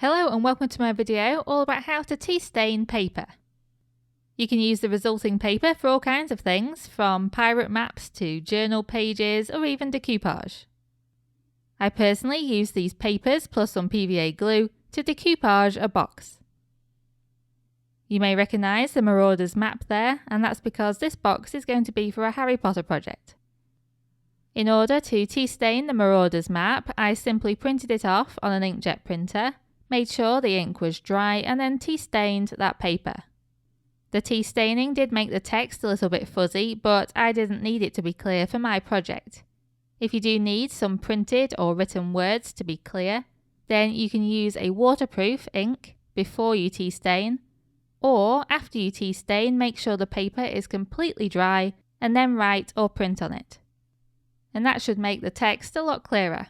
Hello and welcome to my video all about how to tea stain paper. You can use the resulting paper for all kinds of things, from pirate maps to journal pages or even decoupage. I personally use these papers plus some PVA glue to decoupage a box. You may recognise the Marauder's map there, and that's because this box is going to be for a Harry Potter project. In order to tea stain the Marauder's map, I simply printed it off on an inkjet printer, made sure the ink was dry, and then tea stained that paper. The tea staining did make the text a little bit fuzzy, but I didn't need it to be clear for my project. If you do need some printed or written words to be clear, then you can use a waterproof ink before you tea stain, or after you tea stain, make sure the paper is completely dry and then write or print on it. And that should make the text a lot clearer.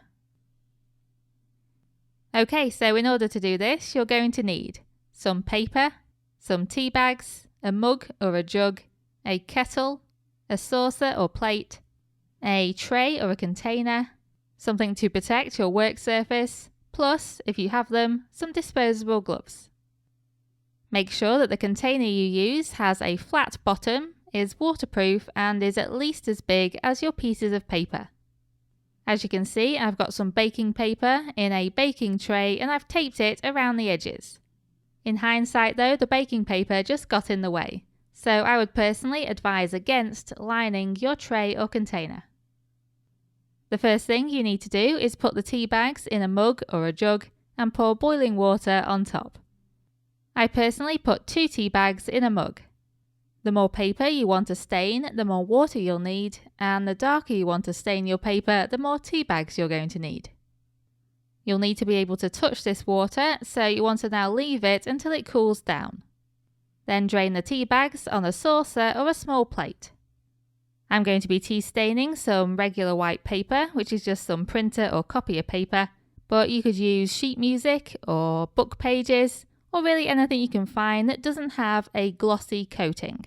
Okay, so in order to do this, you're going to need some paper, some tea bags, a mug or a jug, a kettle, a saucer or plate, a tray or a container, something to protect your work surface, plus, if you have them, some disposable gloves. Make sure that the container you use has a flat bottom, is waterproof, and is at least as big as your pieces of paper. As you can see, I've got some baking paper in a baking tray and I've taped it around the edges. In hindsight though, the baking paper just got in the way, so I would personally advise against lining your tray or container. The first thing you need to do is put the tea bags in a mug or a jug and pour boiling water on top. I personally put 2 tea bags in a mug. The more paper you want to stain, the more water you'll need, and the darker you want to stain your paper, the more tea bags you're going to need. You'll need to be able to touch this water, so you want to now leave it until it cools down. Then drain the tea bags on a saucer or a small plate. I'm going to be tea staining some regular white paper, which is just some printer or copier paper, but you could use sheet music or book pages, or really anything you can find that doesn't have a glossy coating.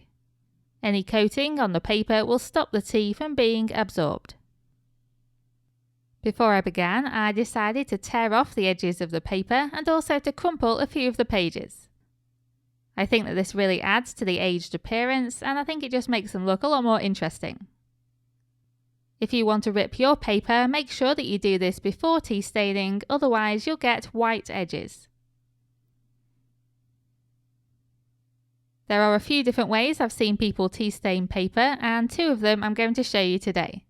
Any coating on the paper will stop the tea from being absorbed. Before I began, I decided to tear off the edges of the paper and also to crumple a few of the pages. I think that this really adds to the aged appearance, and I think it just makes them look a lot more interesting. If you want to rip your paper, make sure that you do this before tea staining, otherwise you'll get white edges. There are a few different ways I've seen people tea stain paper, and 2 of them I'm going to show you today.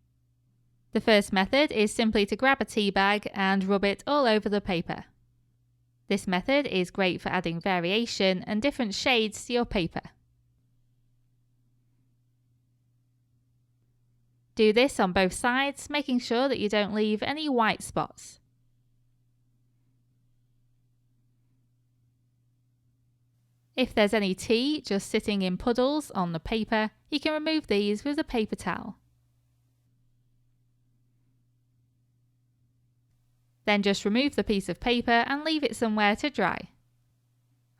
The first method is simply to grab a tea bag and rub it all over the paper. This method is great for adding variation and different shades to your paper. Do this on both sides, making sure that you don't leave any white spots. If there's any tea just sitting in puddles on the paper, you can remove these with a paper towel. Then just remove the piece of paper and leave it somewhere to dry.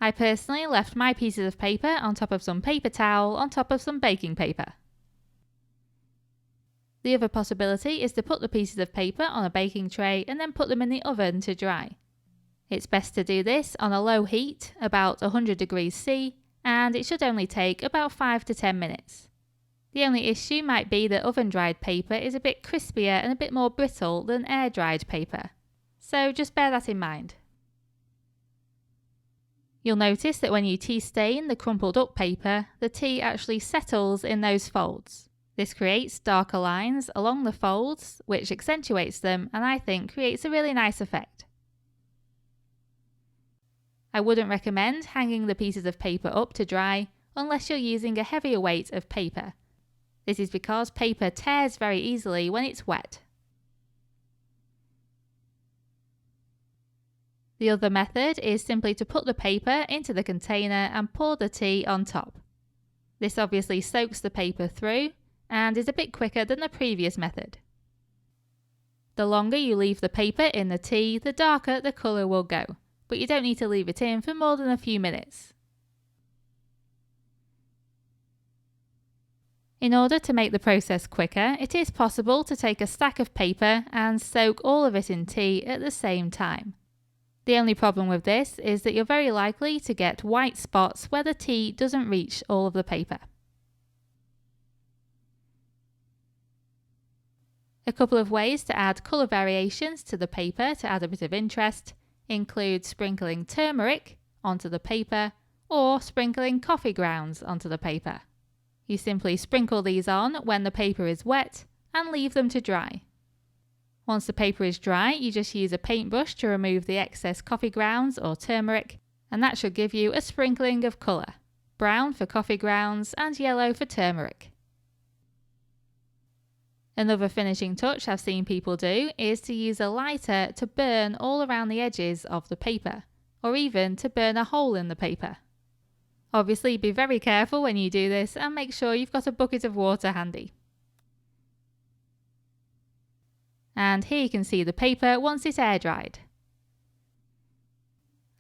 I personally left my pieces of paper on top of some paper towel on top of some baking paper. The other possibility is to put the pieces of paper on a baking tray and then put them in the oven to dry. It's best to do this on a low heat, about 100 degrees C, and it should only take about 5 to 10 minutes. The only issue might be that oven-dried paper is a bit crispier and a bit more brittle than air-dried paper, so just bear that in mind. You'll notice that when you tea stain the crumpled up paper, the tea actually settles in those folds. This creates darker lines along the folds, which accentuates them and I think creates a really nice effect. I wouldn't recommend hanging the pieces of paper up to dry unless you're using a heavier weight of paper. This is because paper tears very easily when it's wet. The other method is simply to put the paper into the container and pour the tea on top. This obviously soaks the paper through and is a bit quicker than the previous method. The longer you leave the paper in the tea, the darker the colour will go, but you don't need to leave it in for more than a few minutes. In order to make the process quicker, it is possible to take a stack of paper and soak all of it in tea at the same time. The only problem with this is that you're very likely to get white spots where the tea doesn't reach all of the paper. A couple of ways to add colour variations to the paper to add a bit of interest include sprinkling turmeric onto the paper or sprinkling coffee grounds onto the paper. You simply sprinkle these on when the paper is wet and leave them to dry. Once the paper is dry, you just use a paintbrush to remove the excess coffee grounds or turmeric, and that should give you a sprinkling of colour: brown for coffee grounds and yellow for turmeric. Another finishing touch I've seen people do is to use a lighter to burn all around the edges of the paper, or even to burn a hole in the paper. Obviously, be very careful when you do this and make sure you've got a bucket of water handy. And here you can see the paper once it's air dried.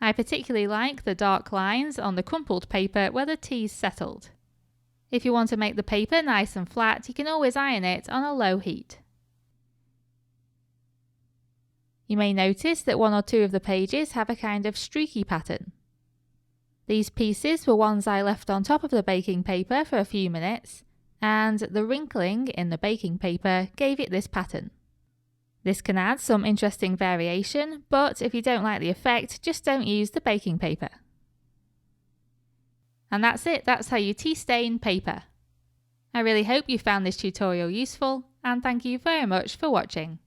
I particularly like the dark lines on the crumpled paper where the tea's settled. If you want to make the paper nice and flat, you can always iron it on a low heat. You may notice that one or two of the pages have a kind of streaky pattern. These pieces were ones I left on top of the baking paper for a few minutes, and the wrinkling in the baking paper gave it this pattern. This can add some interesting variation, but if you don't like the effect, just don't use the baking paper. And that's it, that's how you tea stain paper. I really hope you found this tutorial useful, and thank you very much for watching.